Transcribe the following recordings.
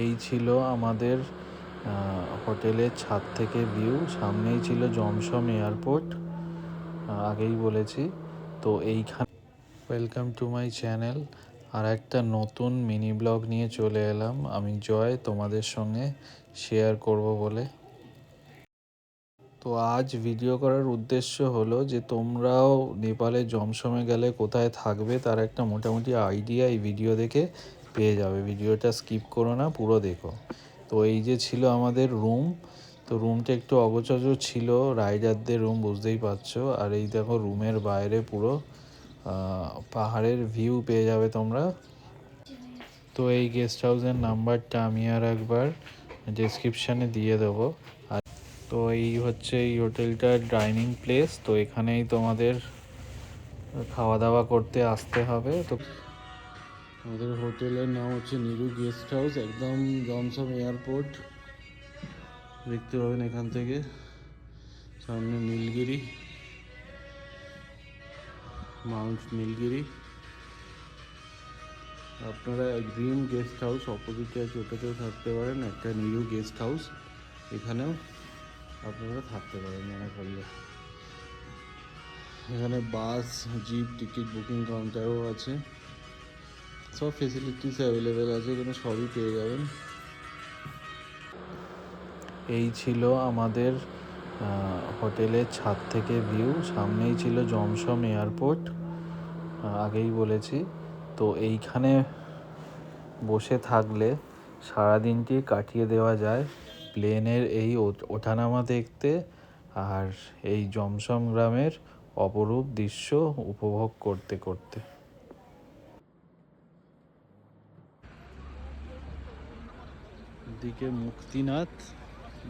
এই ছিল আমাদের হোটেলের ছাদ থেকে ভিউ। সামনেই ছিল জমসম এয়ারপোর্ট, আগেই বলেছি। তো এইখানে ওয়েলকাম টু মাই চ্যানেল। আর একটা নতুন মিনি ব্লগ নিয়ে চলে এলাম আমি জয়, তোমাদের সঙ্গে শেয়ার করব বলে। তো আজ ভিডিও করার উদ্দেশ্য হলো যে তোমরাও নেপালে জমসমে গেলে কোথায় থাকবে তার একটা মোটামুটি আইডিয়া এই ভিডিও দেখে পেয়ে যাবে। ভিডিওটা স্কিপ করো না, পুরো দেখো। তো এই যে ছিল আমাদের রুম, তো রুমটা একটু অগোছালো ছিল, রাইডারদের রুম বুঝতেই পারছো। আর এই দেখো রুমের বাইরে পুরো পাহাড়ের ভিউ পেয়ে যাবে তোমরা। তো এই গেস্ট হাউসের নাম্বারটা আমি আর একবার ডেসক্রিপশানে দিয়ে দেবো। তো এই হচ্ছে এই হোটেলটার ডাইনিং প্লেস। তো এখানেই তোমাদের খাওয়া দাওয়া করতে আসতে হবে। তো আমাদের হোটেলের নাম হচ্ছে নিরু গেস্ট হাউস, একদম জমসম এয়ারপোর্ট দেখতে পাবেন এখান থেকে। সামনে নীলগিরি, মাউন্ট নীলগিরি। আপনারা ড্রিম গেস্ট হাউস অপোজিটে আছে, ওটাতেও থাকতে পারেন। একটা নিরু গেস্ট হাউস, এখানেও আপনারা থাকতে পারেন মনে করলে। এখানে বাস, জিপ, টিকিট বুকিং কাউন্টারও আছে, সব ফেসিলিটিস অ্যাভেলেবেল আছে, এখানে সবই পেয়ে যাবেন। এই ছিল আমাদের হোটেলের ছাদ থেকে ভিউ। সামনেই ছিল জমসম এয়ারপোর্ট, আগেই বলেছি। তো এইখানে বসে থাকলে সারাদিনটি কাটিয়ে দেওয়া যায় প্লেনের এই ওঠানামা দেখতে আর এই জমসম গ্রামের অপরূপ দৃশ্য উপভোগ করতে করতে। এদিকে মুক্তিনাথ,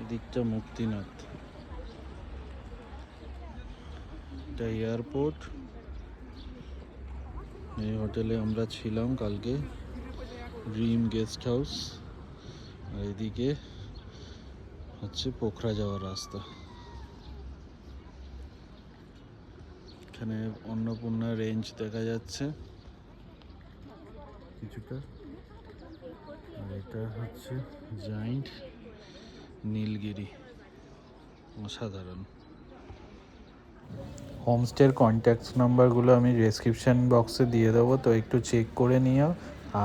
এদিকটা মুক্তিনাথ, এটা এয়ারপোর্ট। এই হোটেলে আমরা ছিলাম কালকে, ড্রিম গেস্ট হাউস। আর এদিকে হচ্ছে পোখরা যাওয়ার রাস্তা। এখানে অন্নপূর্ণা রেঞ্জ দেখা যাচ্ছে কিছুটা, আর এটা হচ্ছে জায়েন্ট নীলগিরি। অসাধারণ। হোমস্টের কন্ট্যাক্ট নাম্বারগুলো আমি ডেসক্রিপশান বক্সে দিয়ে দেবো, তো একটু চেক করে নিও।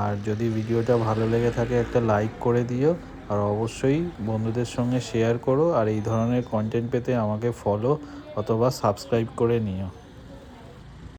আর যদি ভিডিওটা ভালো লেগে থাকে একটা লাইক করে দিও, আর অবশ্যই বন্ধুদের সঙ্গে শেয়ার করো। আর এই ধরনের কন্টেন্ট পেতে আমাকে ফলো অথবা সাবস্ক্রাইব করে নিও।